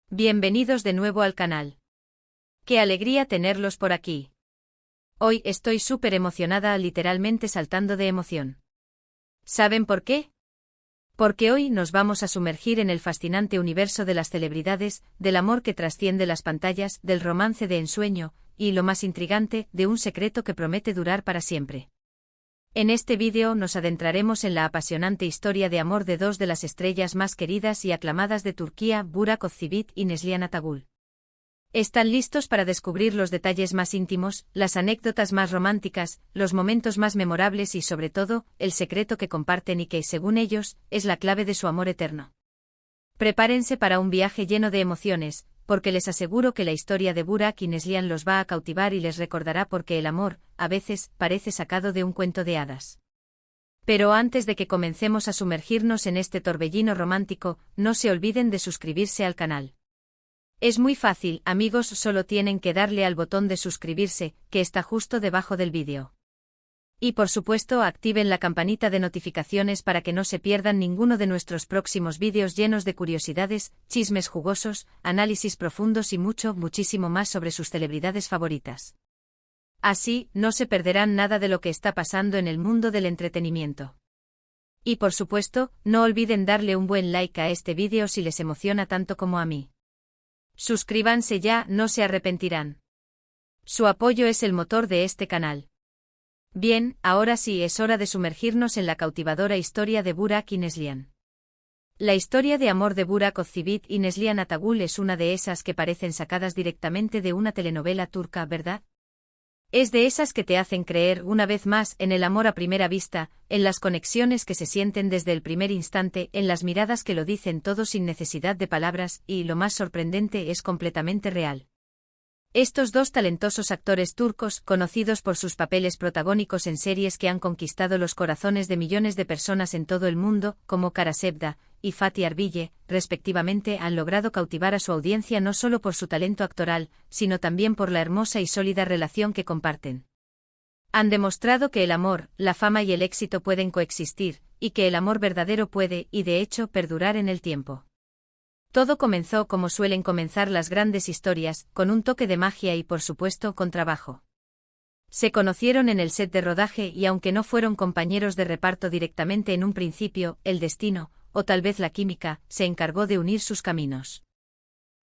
Bienvenidos de nuevo al canal. Qué alegría tenerlos por aquí. Hoy estoy súper emocionada, literalmente saltando de emoción. ¿Saben por qué? Porque hoy nos vamos a sumergir en el fascinante universo de las celebridades, del amor que trasciende las pantallas, del romance de ensueño, y lo más intrigante, de un secreto que promete durar para siempre. En este vídeo nos adentraremos en la apasionante historia de amor de dos de las estrellas más queridas y aclamadas de Turquía, Burak Özçivit y Neslihan Atagül. ¿Están listos para descubrir los detalles más íntimos, las anécdotas más románticas, los momentos más memorables y sobre todo, el secreto que comparten y que, según ellos, es la clave de su amor eterno? Prepárense para un viaje lleno de emociones, porque les aseguro que la historia de Burak y Neslihan los va a cautivar y les recordará por qué el amor, a veces, parece sacado de un cuento de hadas. Pero antes de que comencemos a sumergirnos en este torbellino romántico, no se olviden de suscribirse al canal. Es muy fácil, amigos, solo tienen que darle al botón de suscribirse, que está justo debajo del vídeo. Y por supuesto activen la campanita de notificaciones para que no se pierdan ninguno de nuestros próximos vídeos llenos de curiosidades, chismes jugosos, análisis profundos y muchísimo más sobre sus celebridades favoritas. Así, no se perderán nada de lo que está pasando en el mundo del entretenimiento. Y por supuesto, no olviden darle un buen like a este vídeo si les emociona tanto como a mí. Suscríbanse ya, no se arrepentirán. Su apoyo es el motor de este canal. Bien, ahora sí es hora de sumergirnos en la cautivadora historia de Burak y Neslihan. La historia de amor de Burak Özçivit y Neslihan Atagül es una de esas que parecen sacadas directamente de una telenovela turca, ¿verdad? Es de esas que te hacen creer una vez más en el amor a primera vista, en las conexiones que se sienten desde el primer instante, en las miradas que lo dicen todo sin necesidad de palabras, y lo más sorprendente es completamente real. Estos dos talentosos actores turcos, conocidos por sus papeles protagónicos en series que han conquistado los corazones de millones de personas en todo el mundo, como Kara Sevda y Fatih Arbilge, respectivamente, han logrado cautivar a su audiencia no solo por su talento actoral, sino también por la hermosa y sólida relación que comparten. Han demostrado que el amor, la fama y el éxito pueden coexistir, y que el amor verdadero puede, y de hecho, perdurar en el tiempo. Todo comenzó como suelen comenzar las grandes historias, con un toque de magia y por supuesto con trabajo. Se conocieron en el set de rodaje y aunque no fueron compañeros de reparto directamente en un principio, el destino, o tal vez la química, se encargó de unir sus caminos.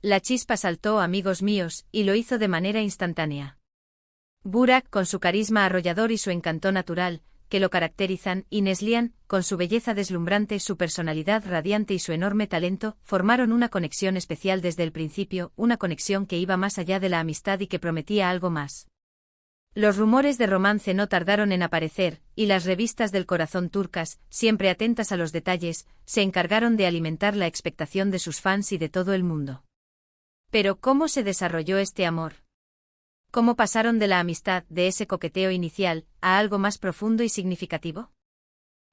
La chispa saltó, amigos míos, y lo hizo de manera instantánea. Burak, con su carisma arrollador y su encanto natural, que lo caracterizan, y Neslihan, con su belleza deslumbrante, su personalidad radiante y su enorme talento, formaron una conexión especial desde el principio, una conexión que iba más allá de la amistad y que prometía algo más. Los rumores de romance no tardaron en aparecer, y las revistas del corazón turcas, siempre atentas a los detalles, se encargaron de alimentar la expectación de sus fans y de todo el mundo. Pero ¿cómo se desarrolló este amor? ¿Cómo pasaron de la amistad, de ese coqueteo inicial, a algo más profundo y significativo?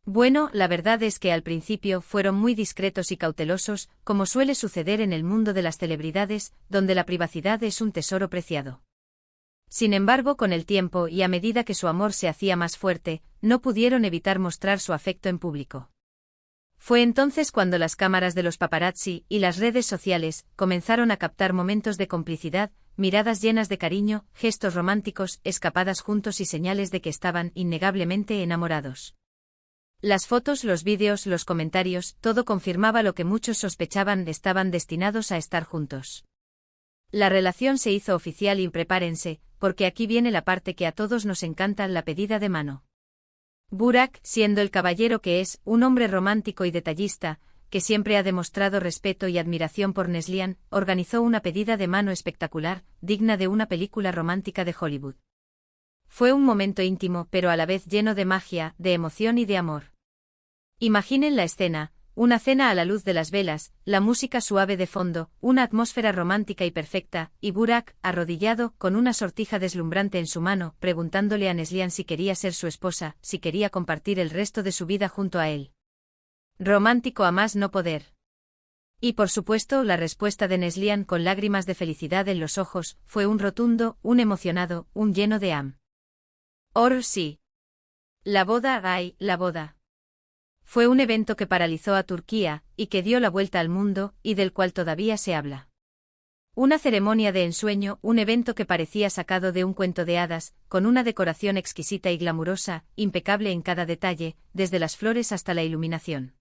Bueno, la verdad es que al principio fueron muy discretos y cautelosos, como suele suceder en el mundo de las celebridades, donde la privacidad es un tesoro preciado. Sin embargo, con el tiempo y a medida que su amor se hacía más fuerte, no pudieron evitar mostrar su afecto en público. Fue entonces cuando las cámaras de los paparazzi y las redes sociales comenzaron a captar momentos de complicidad, miradas llenas de cariño, gestos románticos, escapadas juntos y señales de que estaban innegablemente enamorados. Las fotos, los vídeos, los comentarios, todo confirmaba lo que muchos sospechaban: estaban destinados a estar juntos. La relación se hizo oficial y prepárense, porque aquí viene la parte que a todos nos encanta: la pedida de mano. Burak, siendo el caballero que es, un hombre romántico y detallista, que siempre ha demostrado respeto y admiración por Neslihan, organizó una pedida de mano espectacular, digna de una película romántica de Hollywood. Fue un momento íntimo, pero a la vez lleno de magia, de emoción y de amor. Imaginen la escena: una cena a la luz de las velas, la música suave de fondo, una atmósfera romántica y perfecta, y Burak, arrodillado, con una sortija deslumbrante en su mano, preguntándole a Neslihan si quería ser su esposa, si quería compartir el resto de su vida junto a él. Romántico a más no poder. Y por supuesto, la respuesta de Neslihan, con lágrimas de felicidad en los ojos, fue un rotundo, un emocionado, un lleno de sí. La boda, ay, la boda. Fue un evento que paralizó a Turquía, y que dio la vuelta al mundo, y del cual todavía se habla. Una ceremonia de ensueño, un evento que parecía sacado de un cuento de hadas, con una decoración exquisita y glamurosa, impecable en cada detalle, desde las flores hasta la iluminación.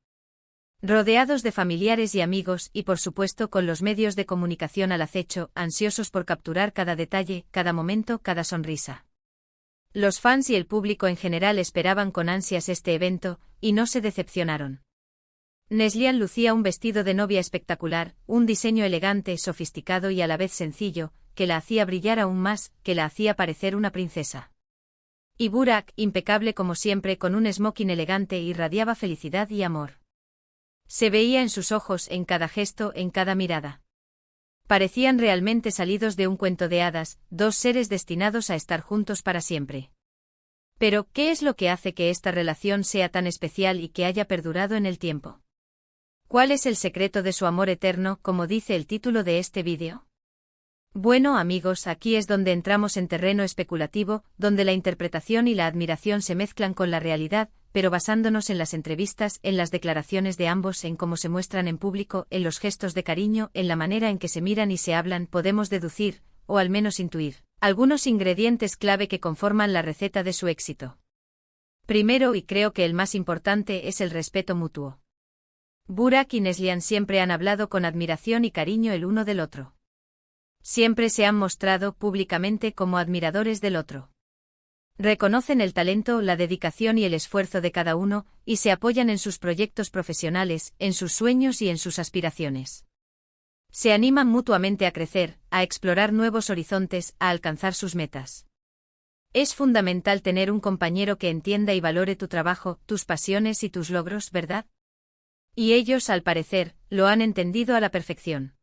Rodeados de familiares y amigos y por supuesto con los medios de comunicación al acecho, ansiosos por capturar cada detalle, cada momento, cada sonrisa. Los fans y el público en general esperaban con ansias este evento, y no se decepcionaron. Neslihan lucía un vestido de novia espectacular, un diseño elegante, sofisticado y a la vez sencillo, que la hacía brillar aún más, que la hacía parecer una princesa. Y Burak, impecable como siempre con un smoking elegante, irradiaba felicidad y amor. Se veía en sus ojos, en cada gesto, en cada mirada. Parecían realmente salidos de un cuento de hadas, dos seres destinados a estar juntos para siempre. Pero, ¿qué es lo que hace que esta relación sea tan especial y que haya perdurado en el tiempo? ¿Cuál es el secreto de su amor eterno, como dice el título de este vídeo? Bueno, amigos, aquí es donde entramos en terreno especulativo, donde la interpretación y la admiración se mezclan con la realidad, pero basándonos en las entrevistas, en las declaraciones de ambos, en cómo se muestran en público, en los gestos de cariño, en la manera en que se miran y se hablan, podemos deducir, o al menos intuir, algunos ingredientes clave que conforman la receta de su éxito. Primero, y creo que el más importante, es el respeto mutuo. Burak y Neslihan siempre han hablado con admiración y cariño el uno del otro. Siempre se han mostrado públicamente como admiradores del otro. Reconocen el talento, la dedicación y el esfuerzo de cada uno, y se apoyan en sus proyectos profesionales, en sus sueños y en sus aspiraciones. Se animan mutuamente a crecer, a explorar nuevos horizontes, a alcanzar sus metas. Es fundamental tener un compañero que entienda y valore tu trabajo, tus pasiones y tus logros, ¿verdad? Y ellos, al parecer, lo han entendido a la perfección.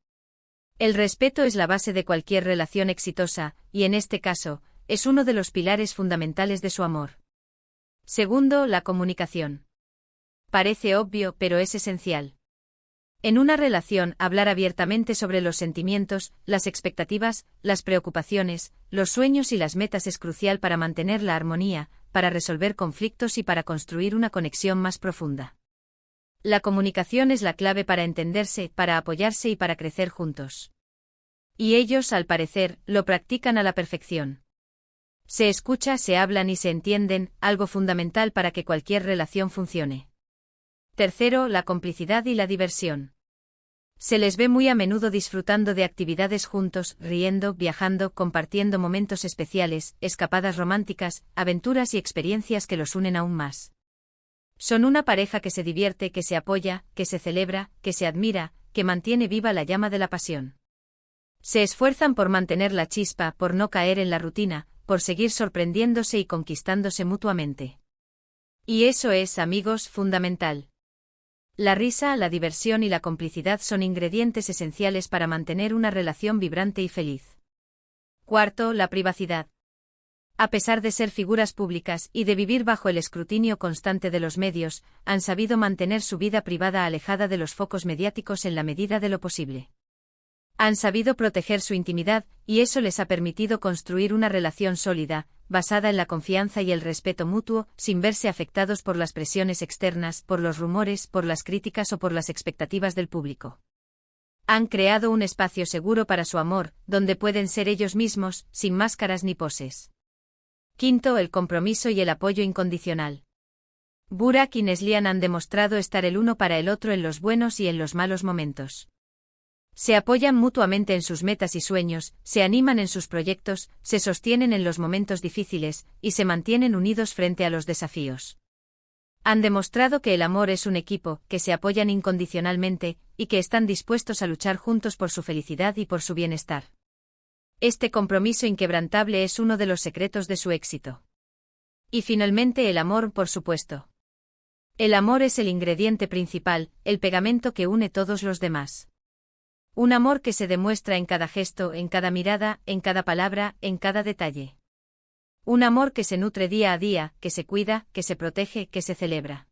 El respeto es la base de cualquier relación exitosa, y en este caso, es uno de los pilares fundamentales de su amor. Segundo, la comunicación. Parece obvio, pero es esencial. En una relación, hablar abiertamente sobre los sentimientos, las expectativas, las preocupaciones, los sueños y las metas es crucial para mantener la armonía, para resolver conflictos y para construir una conexión más profunda. La comunicación es la clave para entenderse, para apoyarse y para crecer juntos. Y ellos, al parecer, lo practican a la perfección. Se escucha, se hablan y se entienden, algo fundamental para que cualquier relación funcione. Tercero, la complicidad y la diversión. Se les ve muy a menudo disfrutando de actividades juntos, riendo, viajando, compartiendo momentos especiales, escapadas románticas, aventuras y experiencias que los unen aún más. Son una pareja que se divierte, que se apoya, que se celebra, que se admira, que mantiene viva la llama de la pasión. Se esfuerzan por mantener la chispa, por no caer en la rutina, por seguir sorprendiéndose y conquistándose mutuamente. Y eso es, amigos, fundamental. La risa, la diversión y la complicidad son ingredientes esenciales para mantener una relación vibrante y feliz. Cuarto, la privacidad. A pesar de ser figuras públicas y de vivir bajo el escrutinio constante de los medios, han sabido mantener su vida privada alejada de los focos mediáticos en la medida de lo posible. Han sabido proteger su intimidad, y eso les ha permitido construir una relación sólida, basada en la confianza y el respeto mutuo, sin verse afectados por las presiones externas, por los rumores, por las críticas o por las expectativas del público. Han creado un espacio seguro para su amor, donde pueden ser ellos mismos, sin máscaras ni poses. Quinto, el compromiso y el apoyo incondicional. Burak y Neslihan han demostrado estar el uno para el otro en los buenos y en los malos momentos. Se apoyan mutuamente en sus metas y sueños, se animan en sus proyectos, se sostienen en los momentos difíciles, y se mantienen unidos frente a los desafíos. Han demostrado que el amor es un equipo, que se apoyan incondicionalmente, y que están dispuestos a luchar juntos por su felicidad y por su bienestar. Este compromiso inquebrantable es uno de los secretos de su éxito. Y finalmente el amor, por supuesto. El amor es el ingrediente principal, el pegamento que une todos los demás. Un amor que se demuestra en cada gesto, en cada mirada, en cada palabra, en cada detalle. Un amor que se nutre día a día, que se cuida, que se protege, que se celebra.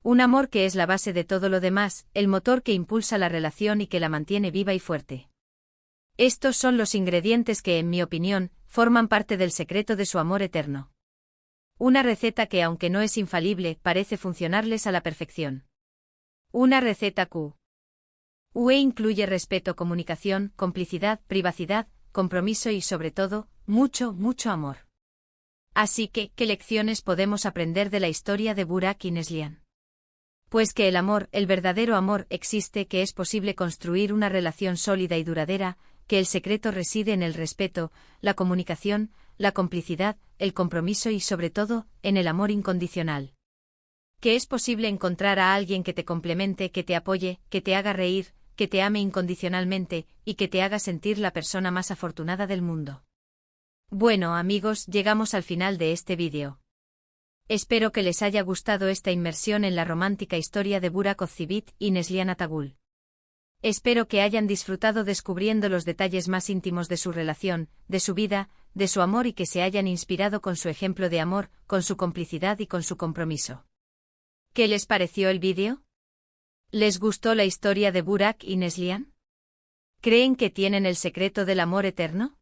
Un amor que es la base de todo lo demás, el motor que impulsa la relación y que la mantiene viva y fuerte. Estos son los ingredientes que, en mi opinión, forman parte del secreto de su amor eterno. Una receta que, aunque no es infalible, parece funcionarles a la perfección. Una receta Q. UE incluye respeto, comunicación, complicidad, privacidad, compromiso y sobre todo, mucho, mucho amor. Así que, ¿qué lecciones podemos aprender de la historia de Burak y Neslihan? Pues que el amor, el verdadero amor, existe, que es posible construir una relación sólida y duradera, que el secreto reside en el respeto, la comunicación, la complicidad, el compromiso y sobre todo, en el amor incondicional. Que es posible encontrar a alguien que te complemente, que te apoye, que te haga reír, que te ame incondicionalmente, y que te haga sentir la persona más afortunada del mundo. Bueno amigos, llegamos al final de este vídeo. Espero que les haya gustado esta inmersión en la romántica historia de Burak Ozceğit y Neslihan Atagül. Espero que hayan disfrutado descubriendo los detalles más íntimos de su relación, de su vida, de su amor y que se hayan inspirado con su ejemplo de amor, con su complicidad y con su compromiso. ¿Qué les pareció el vídeo? ¿Les gustó la historia de Burak y Neslihan? ¿Creen que tienen el secreto del amor eterno?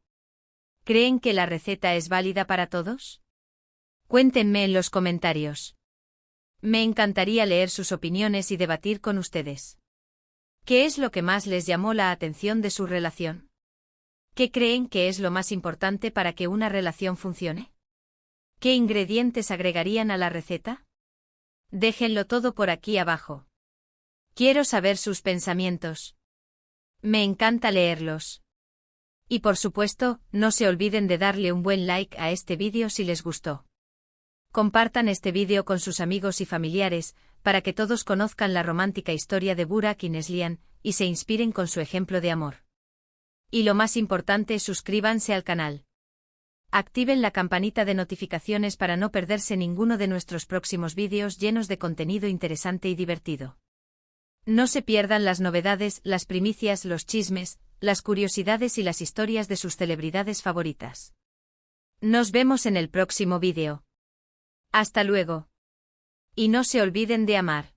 ¿Creen que la receta es válida para todos? Cuéntenme en los comentarios. Me encantaría leer sus opiniones y debatir con ustedes. ¿Qué es lo que más les llamó la atención de su relación? ¿Qué creen que es lo más importante para que una relación funcione? ¿Qué ingredientes agregarían a la receta? Déjenlo todo por aquí abajo. Quiero saber sus pensamientos. Me encanta leerlos. Y por supuesto, no se olviden de darle un buen like a este vídeo si les gustó. Compartan este vídeo con sus amigos y familiares, para que todos conozcan la romántica historia de Burak y Neslihan, y se inspiren con su ejemplo de amor. Y lo más importante, suscríbanse al canal. Activen la campanita de notificaciones para no perderse ninguno de nuestros próximos vídeos llenos de contenido interesante y divertido. No se pierdan las novedades, las primicias, los chismes, las curiosidades y las historias de sus celebridades favoritas. Nos vemos en el próximo vídeo. Hasta luego. Y no se olviden de amar.